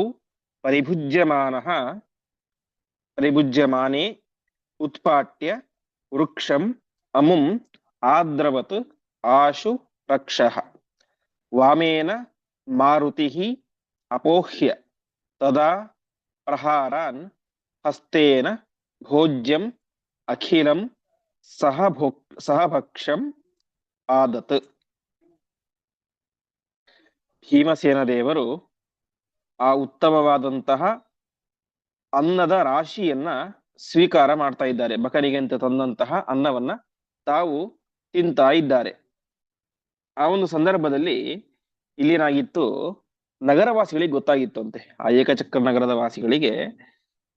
ಪರಿಭುಜ್ಯಮಾನಃ ಪರಿಭುಜ್ಯಮಾನೆ ಉತ್ಪಾಟ್ಯ ವೃಕ್ಷಂ ಅಮುಂ ಆದ್ರವತ್ ಆಶು ರಕ್ಷಃ. ವಾಮೇನ ಮಾರುತಿಃ ಅಪೋಹ್ಯ ತದಾ ಪ್ರಹಾರಾನ್ ಹಸ್ತೇನ ಭೋಜ್ಯಂ ಅಖಿಲಂ ಸಹ ಭಕ್ಷ್ಯಂ ಆದತ್. ಭೀಮಸೇನ ದೇವರು ಆ ಉತ್ತಮವಾದಂತಹ ಅನ್ನದ ರಾಶಿಯನ್ನ ಸ್ವೀಕಾರ ಮಾಡ್ತಾ ಇದ್ದಾರೆ. ಬಕನಿಗೆ ಅಂತ ತಂದಂತಹ ಅನ್ನವನ್ನ ತಾವು ತಿಂತಾ ಇದ್ದಾರೆ. ಆ ಒಂದು ಸಂದರ್ಭದಲ್ಲಿ ಇಲ್ಲೇನಾಗಿತ್ತು, ನಗರವಾಸಿಗಳಿಗೆ ಗೊತ್ತಾಗಿತ್ತು ಅಂತೆ, ಆ ಏಕಚಕ್ರ ನಗರದ ವಾಸಿಗಳಿಗೆ,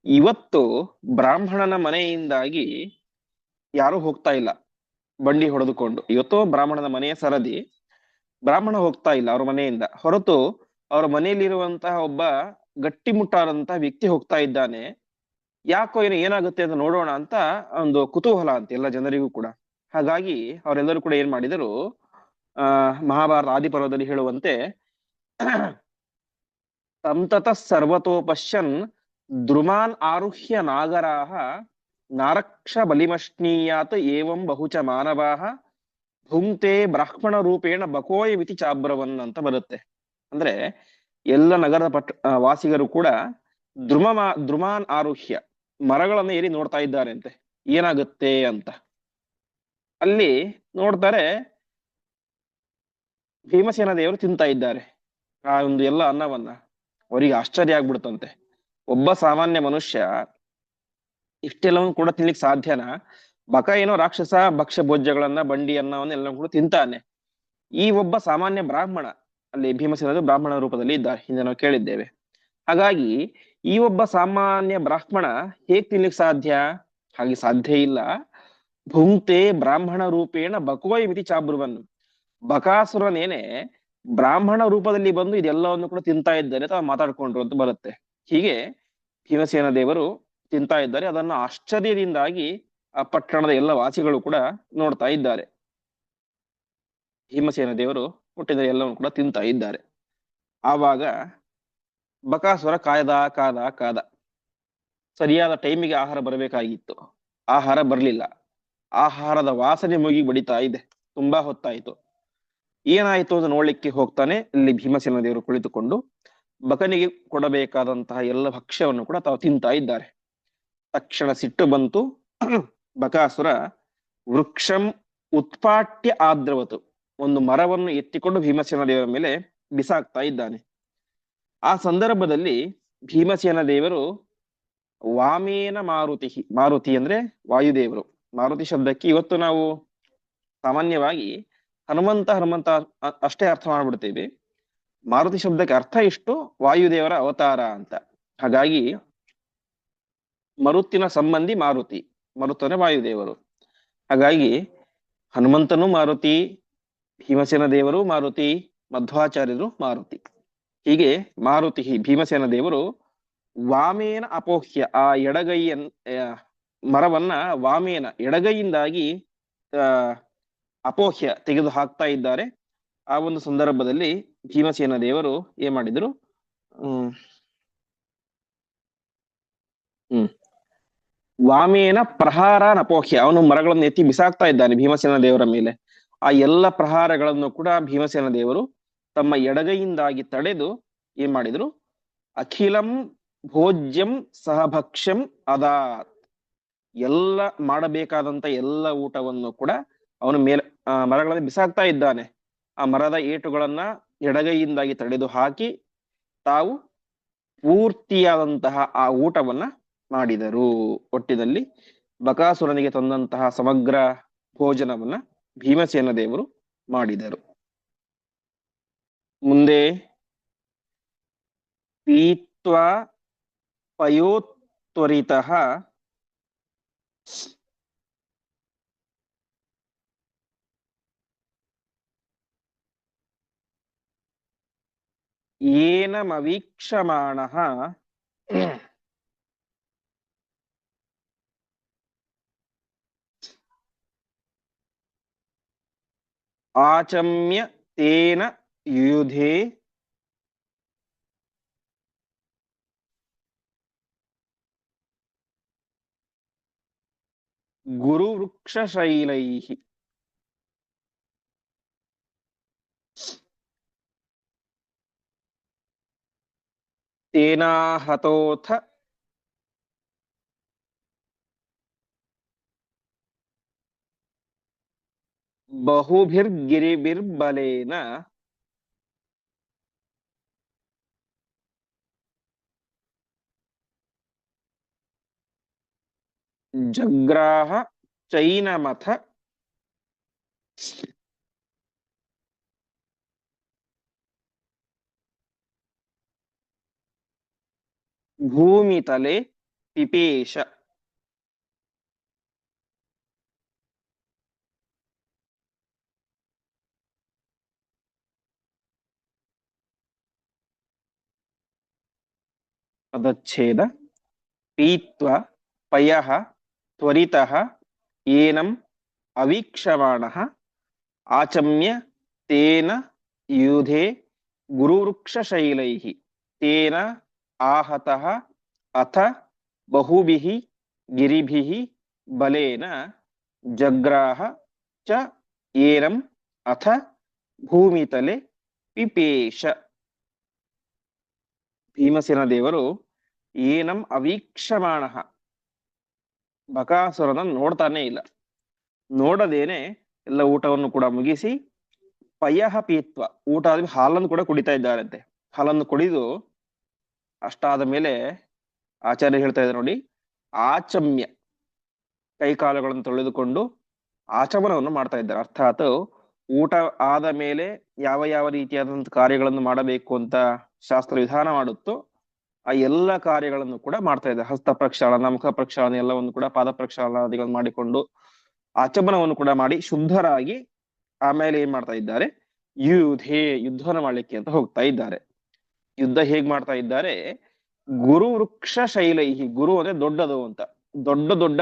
ಇವತ್ತು ಬ್ರಾಹ್ಮಣನ ಮನೆಯಿಂದಾಗಿ ಯಾರು ಹೋಗ್ತಾ ಇಲ್ಲ ಬಂಡಿ ಹೊಡೆದುಕೊಂಡು. ಇವತ್ತು ಬ್ರಾಹ್ಮಣನ ಮನೆಯ ಸರದಿ, ಬ್ರಾಹ್ಮಣ ಹೋಗ್ತಾ ಇಲ್ಲ ಅವ್ರ ಮನೆಯಿಂದ ಹೊರತು ಅವ್ರ ಮನೆಯಲ್ಲಿರುವಂತಹ ಒಬ್ಬ ಗಟ್ಟಿಮುಟ್ಟಾದಂತಹ ವ್ಯಕ್ತಿ ಹೋಗ್ತಾ ಇದ್ದಾನೆ. ಯಾಕೋ ಏನೋ ಏನಾಗುತ್ತೆ ಅಂತ ನೋಡೋಣ ಅಂತ ಒಂದು ಕುತೂಹಲ ಅಂತ ಎಲ್ಲ ಜನರಿಗೂ ಕೂಡ. ಹಾಗಾಗಿ ಅವರೆಲ್ಲರೂ ಕೂಡ ಏನ್ ಮಾಡಿದರು, ಮಹಾಭಾರತ ಆದಿಪರ್ವದಲ್ಲಿ ಹೇಳುವಂತೆ ಸಂತತ ಸರ್ವತೋ ಪಶ್ಯನ್ ದ್ರುಮಾನ್ ಆರುಹ್ಯ ನಾಗರಾಹ ನಾರಕ್ಷ ಬಲಿಮಶ್ನೀಯಾತ್ ಏವಂ ಬಹುಚ ಮಾನವಾಹ ಭುಂಕ್ತೆ ಬ್ರಾಹ್ಮಣ ರೂಪೇಣ ಬಕೋಯವಿತಿ ಚಾಬ್ರವನ್ ಅಂತ ಬರುತ್ತೆ. ಅಂದ್ರೆ ಎಲ್ಲ ನಗರದ ವಾಸಿಗರು ಕೂಡ ದ್ರುಮಾನ್ ಆರುಹ್ಯ ಮರಗಳನ್ನು ಏರಿ ನೋಡ್ತಾ ಇದ್ದಾರೆ ಅಂತೆ ಏನಾಗುತ್ತೆ ಅಂತ. ಅಲ್ಲಿ ನೋಡ್ತಾರೆ ಭೀಮಸೇನ ದೇವರು ತಿಂತಾ ಇದ್ದಾರೆ ಆ ಒಂದು ಎಲ್ಲ ಅನ್ನವನ್ನ. ಅವರಿಗೆ ಆಶ್ಚರ್ಯ ಆಗ್ಬಿಡ್ತಂತೆ, ಒಬ್ಬ ಸಾಮಾನ್ಯ ಮನುಷ್ಯ ಇಷ್ಟೆಲ್ಲವನ್ನು ಕೂಡ ತಿನ್ಲಿಕ್ಕೆ ಸಾಧ್ಯನಾ? ಬಕ ಏನೋ ರಾಕ್ಷಸ ಭಕ್ಷ್ಯ ಭೋಜ್ಯಗಳನ್ನ ಬಂಡಿ ಅನ್ನವನ್ನ ಎಲ್ಲ ಕೂಡ ತಿಂತಾನೆ. ಈ ಒಬ್ಬ ಸಾಮಾನ್ಯ ಬ್ರಾಹ್ಮಣ, ಅಲ್ಲಿ ಭೀಮಸೇನರು ಬ್ರಾಹ್ಮಣ ರೂಪದಲ್ಲಿ ಇದ್ದಾರೆ, ಹಿಂದೆ ನಾವು ಕೇಳಿದ್ದೇವೆ. ಹಾಗಾಗಿ ಈ ಒಬ್ಬ ಸಾಮಾನ್ಯ ಬ್ರಾಹ್ಮಣ ಹೇಗ್ ತಿನ್ಲಿಕ್ಕೆ ಸಾಧ್ಯ? ಹಾಗೆ ಸಾಧ್ಯ ಇಲ್ಲ. ಭುಂಕ್ತೆ ಬ್ರಾಹ್ಮಣ ರೂಪೇಣ ಬಕುವೈ ಮಿತಿ ಚಾಬ್ರುವನ್, ಬಕಾಸುರನೇನೆ ಬ್ರಾಹ್ಮಣ ರೂಪದಲ್ಲಿ ಬಂದು ಇದೆಲ್ಲವನ್ನು ಕೂಡ ತಿಂತಾ ಇದ್ದಾರೆ ಅಥವಾ ಮಾತಾಡ್ಕೊಂಡ್ರು ಅಂತ ಬರುತ್ತೆ. ಹೀಗೆ ಭೀಮಸೇನ ದೇವರು ತಿಂತಾ ಇದ್ದಾರೆ. ಅದನ್ನ ಆಶ್ಚರ್ಯದಿಂದಾಗಿ ಆ ಪಟ್ಟಣದ ಎಲ್ಲ ವಾಸಿಗಳು ಕೂಡ ನೋಡ್ತಾ ಇದ್ದಾರೆ. ಭೀಮಸೇನ ದೇವರು ಹುಟ್ಟಿದ ಎಲ್ಲವನ್ನು ಕೂಡ ತಿಂತಾ ಇದ್ದಾರೆ. ಆವಾಗ ಬಕಾಸುರ ಕಾದ ಸರಿಯಾದ ಟೈಮಿಗೆ ಆಹಾರ ಬರಬೇಕಾಗಿತ್ತು, ಆಹಾರ ಬರ್ಲಿಲ್ಲ. ಆಹಾರದ ವಾಸನೆ ಮುಗಿ ಬಡಿತಾ ಇದೆ, ತುಂಬಾ ಹೊತ್ತಾಯ್ತು. ಏನಾಯ್ತು ಅಂತ ನೋಡ್ಲಿಕ್ಕೆ ಹೋಗ್ತಾನೆ. ಇಲ್ಲಿ ಭೀಮಸೇನ ದೇವರು ಕುಳಿತುಕೊಂಡು ಬಕನಿಗೆ ಕೊಡಬೇಕಾದಂತಹ ಎಲ್ಲ ಭಕ್ಷ್ಯವನ್ನು ಕೂಡ ತಾವು ತಿಂತಾ ಇದ್ದಾರೆ. ತಕ್ಷಣ ಸಿಟ್ಟು ಬಂತು. ಬಕಾಸುರ ವೃಕ್ಷಂ ಉತ್ಪಾಟ್ಯ ಆದ್ರವತು, ಒಂದು ಮರವನ್ನು ಎತ್ತಿಕೊಂಡು ಭೀಮಸೇನ ದೇವರ ಮೇಲೆ ಬಿಸಾಕ್ತಾ ಇದ್ದಾನೆ. ಆ ಸಂದರ್ಭದಲ್ಲಿ ಭೀಮಸೇನ ದೇವರು ವಾಮೇನ ಮಾರುತಿ ಅಂದ್ರೆ ವಾಯುದೇವರು. ಮಾರುತಿ ಶಬ್ದಕ್ಕೆ ಇವತ್ತು ನಾವು ಸಾಮಾನ್ಯವಾಗಿ ಹನುಮಂತ ಅಷ್ಟೇ ಅರ್ಥ ಮಾಡ್ಬಿಡ್ತೇವೆ. ಮಾರುತಿ ಶಬ್ದಕ್ಕೆ ಅರ್ಥ ಇಷ್ಟು, ವಾಯುದೇವರ ಅವತಾರ ಅಂತ. ಹಾಗಾಗಿ ಮರುತ್ತಿನ ಸಂಬಂಧಿ ಮಾರುತಿ, ಮರುತ್ತನೆ ವಾಯುದೇವರು. ಹಾಗಾಗಿ ಹನುಮಂತನು ಮಾರುತಿ, ಭೀಮಸೇನ ದೇವರು ಮಾರುತಿ, ಮಧ್ವಾಚಾರ್ಯರು ಮಾರುತಿ. ಹೀಗೆ ಮಾರುತಿ ಭೀಮಸೇನ ದೇವರು ವಾಮೇನ ಅಪೋಹ್ಯ, ಆ ಮರವನ್ನ ವಾಮೇನ ಎಡಗೈಯಿಂದಾಗಿ ಅಪೋಹ್ಯ ತೆಗೆದು ಹಾಕ್ತಾ ಇದ್ದಾರೆ. ಆ ಒಂದು ಸಂದರ್ಭದಲ್ಲಿ ಭೀಮಸೇನ ದೇವರು ಏನ್ ಮಾಡಿದ್ರು, ವಾಮೇನ ಪ್ರಹಾರ ನಪೋಹ್ಯ, ಅವನು ಮರಗಳನ್ನು ಎತ್ತಿ ಬಿಸಾಕ್ತಾ ಇದ್ದಾನೆ ಭೀಮಸೇನ ದೇವರ ಮೇಲೆ. ಆ ಎಲ್ಲ ಪ್ರಹಾರಗಳನ್ನು ಕೂಡ ಭೀಮಸೇನ ದೇವರು ತಮ್ಮ ಎಡಗೈಯಿಂದಾಗಿ ತಡೆದು ಏನ್ ಮಾಡಿದ್ರು, ಅಖಿಲಂ ಭೋಜ್ಯಂ ಸಹಭಕ್ಷ್ಯಂ ಅದಾತ್, ಎಲ್ಲ ಮಾಡಬೇಕಾದಂತ ಎಲ್ಲ ಊಟವನ್ನು ಕೂಡ ಅವನು ಮರಗಳಲ್ಲಿ ಬಿಸಾಕ್ತಾ ಇದ್ದಾನೆ. ಆ ಮರದ ಏಟುಗಳನ್ನ ಎಡಗೈಯಿಂದಾಗಿ ತಡೆದು ಹಾಕಿ ತಾವು ಪೂರ್ತಿಯಾದಂತಹ ಆ ಊಟವನ್ನ ಮಾಡಿದರು. ಒಟ್ಟಿನಲ್ಲಿ ಬಕಾಸುರನಿಗೆ ತಂದಂತಹ ಸಮಗ್ರ ಭೋಜನವನ್ನ ಭೀಮಸೇನ ದೇವರು ಮಾಡಿದರು. ಮುಂದೆ ಪೀತ್ವಾ ಪಯೋತ್ವರಿತಃ ಏನಮವೀಕ್ಷಮಾಣಃ ಆಚಮ್ಯ ತೇನ ಯುಧೇ ಗುರುವೃಕ್ಷಶೈಲೈಃ. ತೇನಾಹತೋಥ ಬಹುಭಿರ್ಗಿರಿಭಿರ್ಬಲೇನ ಜಗ್ರಾಹ ಚೈನಮಥ ಭೂಮಿತಲೆ ಪಿಪೇಶ. ಪದಚ್ಛೇದ ಪೀತ್ವ ಪಯಃ ತ್ವರಿತಃ ಏನಂ ಅವೀಕ್ಷಮಾಣಃ ಆಚಮ್ಯ ತೇನ ಯೂಧೆ ಗುರುವೃಕ್ಷಶೈಲೈಃ ತೇನ ಆಹತಃ ಅಥ ಬಹುಭಿಃ ಗಿರಿಭಿಃ ಬಲೇನ ಜಗ್ರಾಹ ಚ ಏನಂ ಅಥ ಭೂಮಿತಲೆ ಪಿಪೇಶ. ಭೀಮಸೇನ ದೇವರು ಏನಂ ಅವೀಕ್ಷಮಾಣಃ, ಬಕಾಸುರನ ನೋಡ್ತಾನೆ ಇಲ್ಲ, ನೋಡದೇನೆ ಎಲ್ಲ ಊಟವನ್ನು ಕೂಡ ಮುಗಿಸಿ ಪಯಃ ಪೀತ್ವ, ಊಟ ಆದ್ಮೇಲೆ ಹಾಲನ್ನು ಕೂಡ ಕುಡಿತಾ ಇದ್ದಾರಂತೆ. ಹಾಲನ್ನು ಕುಡಿದು ಅಷ್ಟಾದ ಮೇಲೆ ಆಚಾರ್ಯ ಹೇಳ್ತಾ ಇದ್ದಾರೆ ನೋಡಿ, ಆಚಮ್ಯ, ಕೈಕಾಲುಗಳನ್ನು ತೊಳೆದುಕೊಂಡು ಆಚಮನವನ್ನು ಮಾಡ್ತಾ ಇದ್ದಾರೆ. ಅರ್ಥಾತ್ ಊಟ ಆದ ಮೇಲೆ ಯಾವ ಯಾವ ರೀತಿಯಾದಂತಹ ಕಾರ್ಯಗಳನ್ನು ಮಾಡಬೇಕು ಅಂತ ಶಾಸ್ತ್ರ ವಿಧಾನ ಮಾಡುತ್ತೋ ಆ ಎಲ್ಲ ಕಾರ್ಯಗಳನ್ನು ಕೂಡ ಮಾಡ್ತಾ ಇದ್ದಾರೆ. ಹಸ್ತ ಪ್ರಕ್ಷಾಳನ, ಮುಖ ಪ್ರಕ್ಷಾಳನ ಎಲ್ಲವನ್ನು ಕೂಡ, ಪಾದ ಪ್ರಕ್ಷಾಳನಾದಿಗಳನ್ನು ಮಾಡಿಕೊಂಡು ಆಚಮನವನ್ನು ಕೂಡ ಮಾಡಿ ಶುದ್ಧರಾಗಿ ಆಮೇಲೆ ಏನ್ ಮಾಡ್ತಾ ಇದ್ದಾರೆ, ಯುದ್ಧವನ್ನು ಮಾಡ್ಲಿಕ್ಕೆ ಅಂತ ಹೋಗ್ತಾ ಇದ್ದಾರೆ. ಯುದ್ಧ ಹೇಗ್ ಮಾಡ್ತಾ ಇದ್ದಾರೆ, ಗುರು ವೃಕ್ಷ ಶೈಲೈಹಿ, ಗುರು ಅಂದ್ರೆ ದೊಡ್ಡದು ಅಂತ, ದೊಡ್ಡ ದೊಡ್ಡ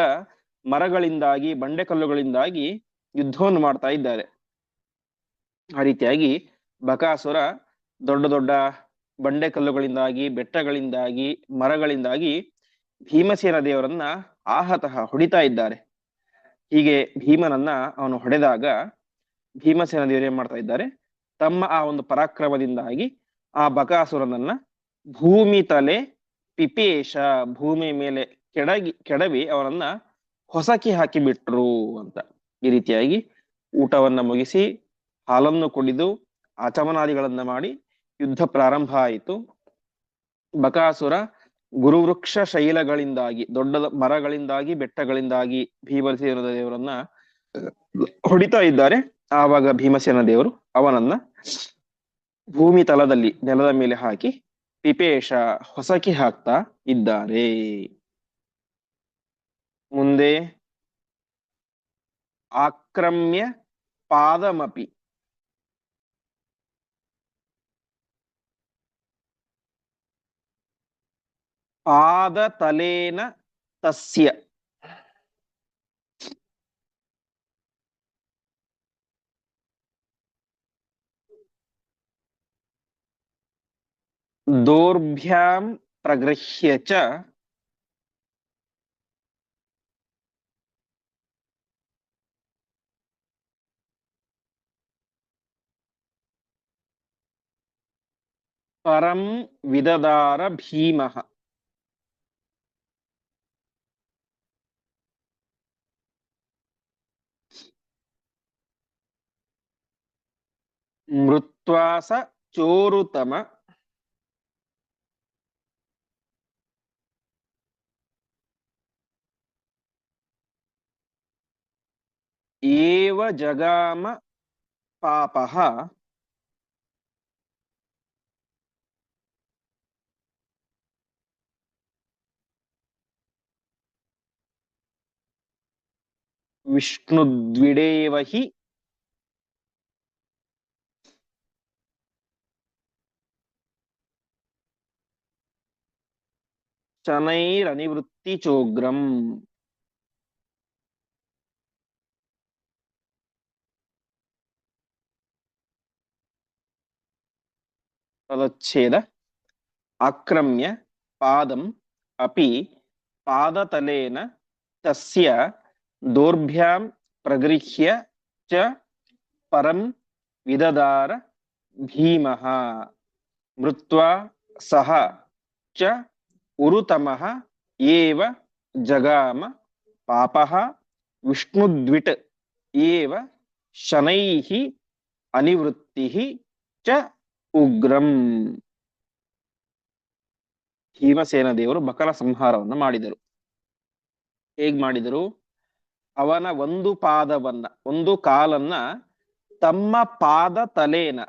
ಮರಗಳಿಂದಾಗಿ ಬಂಡೆಕಲ್ಲುಗಳಿಂದಾಗಿ ಯುದ್ಧವನ್ನು ಮಾಡ್ತಾ ಇದ್ದಾರೆ. ಆ ರೀತಿಯಾಗಿ ಬಕಾಸುರ ದೊಡ್ಡ ದೊಡ್ಡ ಬಂಡೆಕಲ್ಲುಗಳಿಂದಾಗಿ, ಬೆಟ್ಟಗಳಿಂದಾಗಿ, ಮರಗಳಿಂದಾಗಿ ಭೀಮಸೇನ ದೇವರನ್ನ ಆಹತಃ ಹೊಡಿತಾ ಇದ್ದಾರೆ. ಹೀಗೆ ಭೀಮನನ್ನ ಅವನು ಹೊಡೆದಾಗ ಭೀಮಸೇನ ದೇವರು ಏನ್ ಮಾಡ್ತಾ ಇದ್ದಾರೆ, ತಮ್ಮ ಆ ಒಂದು ಪರಾಕ್ರಮದಿಂದಾಗಿ ಆ ಬಕಾಸುರನನ್ನ ಭೂಮಿ ತಲೆ ಪಿಪೇಶ, ಭೂಮಿ ಮೇಲೆ ಕೆಡವಿ ಅವನನ್ನ ಹೊಸಕಿ ಹಾಕಿ ಬಿಟ್ರು ಅಂತ. ಈ ರೀತಿಯಾಗಿ ಊಟವನ್ನ ಮುಗಿಸಿ ಹಾಲನ್ನು ಕುಡಿದು ಆಚಮನಾದಿಗಳನ್ನ ಮಾಡಿ ಯುದ್ಧ ಪ್ರಾರಂಭ ಆಯಿತು. ಬಕಾಸುರ ಗುರುವೃಕ್ಷ ಶೈಲಗಳಿಂದಾಗಿ, ದೊಡ್ಡ ಮರಗಳಿಂದಾಗಿ, ಬೆಟ್ಟಗಳಿಂದಾಗಿ ಭೀಮಸೇನ ದೇವರನ್ನ ಹೊಡಿತಾ ಇದ್ದಾರೆ. ಆವಾಗ ಭೀಮಸೇನ ದೇವರು ಅವನನ್ನ ಭೂಮಿ ತಲದಲ್ಲಿ, ನೆಲದ ಮೇಲೆ ಹಾಕಿ ಪಿಪೇಶ, ಹೊಸಕಿ ಹಾಕ್ತಾ ಇದ್ದಾರೆ. ಮುಂದೆ ಆಕ್ರಮ್ಯ ಪಾದಮಪಿ, ಪಾದ ತಲೇನ ತಸ್ಯ, ದೌರ್ಭ್ಯಾಂ ಪ್ರಗೃಹ್ಯ ಚ ಪರಂ ವಿದದಾರ ಭೀಮಃ. ಮೃತ್ವಾಸ ಚೋರುತಮ ಏವ ಜಗಾಮ ಪಾಪಃ ವಿಷ್ಣುದ್ವಿಡೇವ ಹಿ ಶನೈರನಿವೃತ್ತಿ ಚೋಗ್ರಂ. ಪದಚ್ಛೇದ ಆಕ್ರಮ್ಯ ಪಾದಂ ಅಪಿ ಪಾದತಲೇನ ತಸ್ಯ ದೌರ್ಭ್ಯಾಂ ಪ್ರಗೃಹ್ಯ ಚ ಪರಂ ವಿದದಾರ ಭೀಮಃ ಮೃತ್ವಾ ಸಹ ಚ ಉರುತಮಃ ಏವ ಜಗಾಮ ಪಾಪಃ ವಿಷ್ಣುದ್ವಿಟ್ ಏವ ಶನೈಃ ಅನಿವೃತ್ತಿಃ ಚ ಉಗ್ರಂ. ಭೀಮಸೇನ ದೇವರು ಬಕರ ಸಂಹಾರವನ್ನ ಮಾಡಿದರು. ಹೇಗ್ ಮಾಡಿದರು, ಅವನ ಒಂದು ಪಾದವನ್ನ, ಒಂದು ಕಾಲನ್ನ ತಮ್ಮ ಪಾದ ತಲೇನ,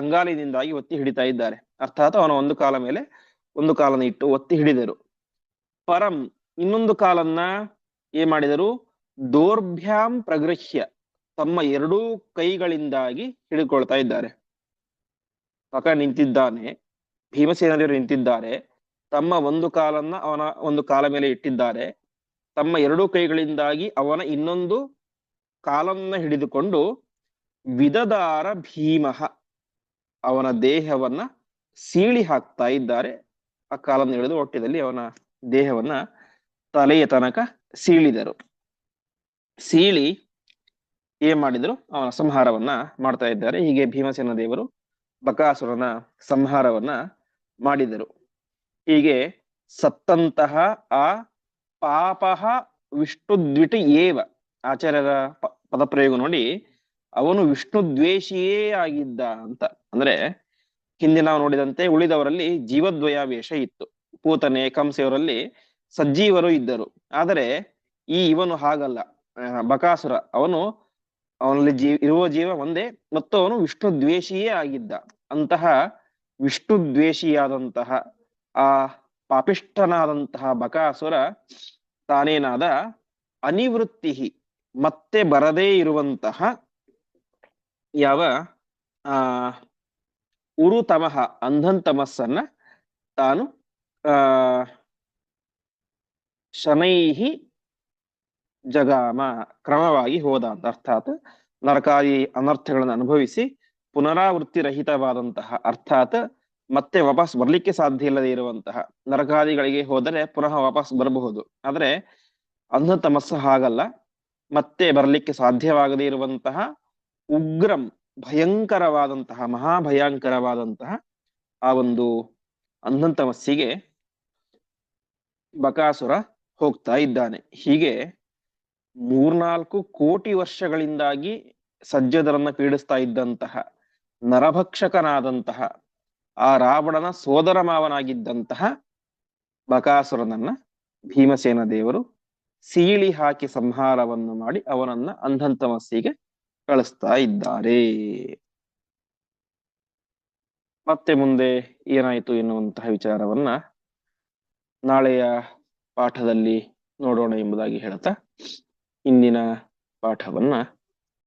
ಅಂಗಾಲಿನಿಂದಾಗಿ ಒತ್ತಿ ಹಿಡಿತಾ ಇದ್ದಾರೆ. ಅರ್ಥಾತ್ ಅವನ ಒಂದು ಕಾಲ ಮೇಲೆ ಒಂದು ಕಾಲನ್ನ ಇಟ್ಟು ಒತ್ತಿ ಹಿಡಿದರು. ಪರಂ, ಇನ್ನೊಂದು ಕಾಲನ್ನ ಏನ್ ಮಾಡಿದರು, ದೌರ್ಭ್ಯಾಂ ಪ್ರಗೃಹ್ಯ, ತಮ್ಮ ಎರಡೂ ಕೈಗಳಿಂದಾಗಿ ಹಿಡಿಕೊಳ್ತಾ ಇದ್ದಾರೆ. ಬಕ ನಿಂತಿದ್ದಾನೆ, ಭೀಮಸೇನ ದೇವರು ನಿಂತಿದ್ದಾರೆ, ತಮ್ಮ ಒಂದು ಕಾಲನ್ನ ಅವನ ಒಂದು ಕಾಲ ಮೇಲೆ ಇಟ್ಟಿದ್ದಾರೆ. ತಮ್ಮ ಎರಡೂ ಕೈಗಳಿಂದಾಗಿ ಅವನ ಇನ್ನೊಂದು ಕಾಲನ್ನ ಹಿಡಿದುಕೊಂಡು ವಿದದಾರ ಭೀಮಃ ಅವನ ದೇಹವನ್ನ ಸೀಳಿ ಹಾಕ್ತಾ ಇದ್ದಾರೆ. ಆ ಕಾಲನ್ನು ಹಿಡಿದು ಹೊಟ್ಟೆದಲ್ಲಿ ಅವನ ದೇಹವನ್ನ ತಲೆಯ ತನಕ ಸೀಳಿದರು. ಸೀಳಿ ಏನ್ ಮಾಡಿದ್ರು, ಅವನ ಸಂಹಾರವನ್ನ ಮಾಡ್ತಾ ಇದ್ದಾರೆ. ಹೀಗೆ ಭೀಮಸೇನ ದೇವರು ಬಕಾಸುರನ ಸಂಹಾರವನ್ನ ಮಾಡಿದರು. ಹೀಗೆ ಸತ್ತಂತಹ ಆ ಪಾಪಃ ವಿಷ್ಣುದ್ವಿಟಿ ಏವ, ಆಚಾರ್ಯರ ಪದಪ್ರಯೋಗ ನೋಡಿ, ಅವನು ವಿಷ್ಣು ದ್ವೇಷಿಯೇ ಆಗಿದ್ದ ಅಂತ. ಅಂದ್ರೆ ಹಿಂದೆ ನಾವು ನೋಡಿದಂತೆ ಉಳಿದವರಲ್ಲಿ ಜೀವದ್ವಯಾವೇಶ ಇತ್ತು. ಪೂತನೆ ಕಂಸೆಯವರಲ್ಲಿ ಸಜ್ಜೀವರು ಇದ್ದರು. ಆದರೆ ಇವನು ಹಾಗಲ್ಲ. ಬಕಾಸುರ ಅವನಲ್ಲಿ ಇರುವ ಜೀವ ಒಂದೇ, ಮತ್ತು ಅವನು ವಿಷ್ಣು ದ್ವೇಷಿಯೇ ಆಗಿದ್ದ. ಅಂತಹ ವಿಷ್ಣು ದ್ವೇಷಿಯಾದಂತಹ ಆ ಪಾಪಿಷ್ಠನಾದಂತಹ ಬಕಾಸುರ ತಾನೇನಾದ ಅನಿವೃತ್ತಿ, ಮತ್ತೆ ಬರದೇ ಇರುವಂತಹ ಯಾವ ಉರುತಮಃ ಅಂಧನ್ ತಮಸ್ಸನ್ನ ತಾನು ಶನೈಹಿ ಜಗಾಮ ಕ್ರಮವಾಗಿ ಹೋದ ಅಂತ. ಅರ್ಥಾತ್ ನರಕಾದಿ ಅನರ್ಥಗಳನ್ನು ಅನುಭವಿಸಿ ಪುನರಾವೃತ್ತಿ ರಹಿತವಾದಂತಹ, ಅರ್ಥಾತ್ ಮತ್ತೆ ವಾಪಸ್ ಬರ್ಲಿಕ್ಕೆ ಸಾಧ್ಯ ಇಲ್ಲದೆ ಇರುವಂತಹ ನರಕಾದಿಗಳಿಗೆ ಹೋದರೆ ಪುನಃ ವಾಪಸ್ ಬರಬಹುದು. ಆದ್ರೆ ಅಂಧ ತಮಸ್ಸು ಹಾಗಲ್ಲ. ಮತ್ತೆ ಬರಲಿಕ್ಕೆ ಸಾಧ್ಯವಾಗದೇ ಇರುವಂತಹ ಉಗ್ರಂ, ಭಯಂಕರವಾದಂತಹ, ಮಹಾಭಯಂಕರವಾದಂತಹ ಆ ಒಂದು ಅಂಧನ್ ತಮಸ್ಸಿಗೆ ಬಕಾಸುರ ಹೋಗ್ತಾ ಇದ್ದಾನೆ. ಹೀಗೆ 3-4 ಕೋಟಿ ವರ್ಷಗಳಿಂದಾಗಿ ಸಜ್ಜನರನ್ನ ಪೀಡಿಸ್ತಾ ಇದ್ದಂತಹ ನರಭಕ್ಷಕನಾದಂತಹ ಆ ರಾವಣನ ಸೋದರ ಮಾವನಾಗಿದ್ದಂತಹ ಬಕಾಸುರನನ್ನ ಭೀಮಸೇನ ದೇವರು ಸೀಳಿ ಹಾಕಿ ಸಂಹಾರವನ್ನು ಮಾಡಿ ಅವನನ್ನ ಅಂಧನ್ ತಮಸ್ಸಿಗೆ ಕಳಿಸ್ತಾ ಇದ್ದಾರೆ. ಮತ್ತೆ ಮುಂದೆ ಏನಾಯಿತು ಎನ್ನುವಂತಹ ವಿಚಾರವನ್ನ ನಾಳೆಯ ಪಾಠದಲ್ಲಿ ನೋಡೋಣ ಎಂಬುದಾಗಿ ಹೇಳ್ತಾ ಇಂದಿನ ಪಾಠವನ್ನ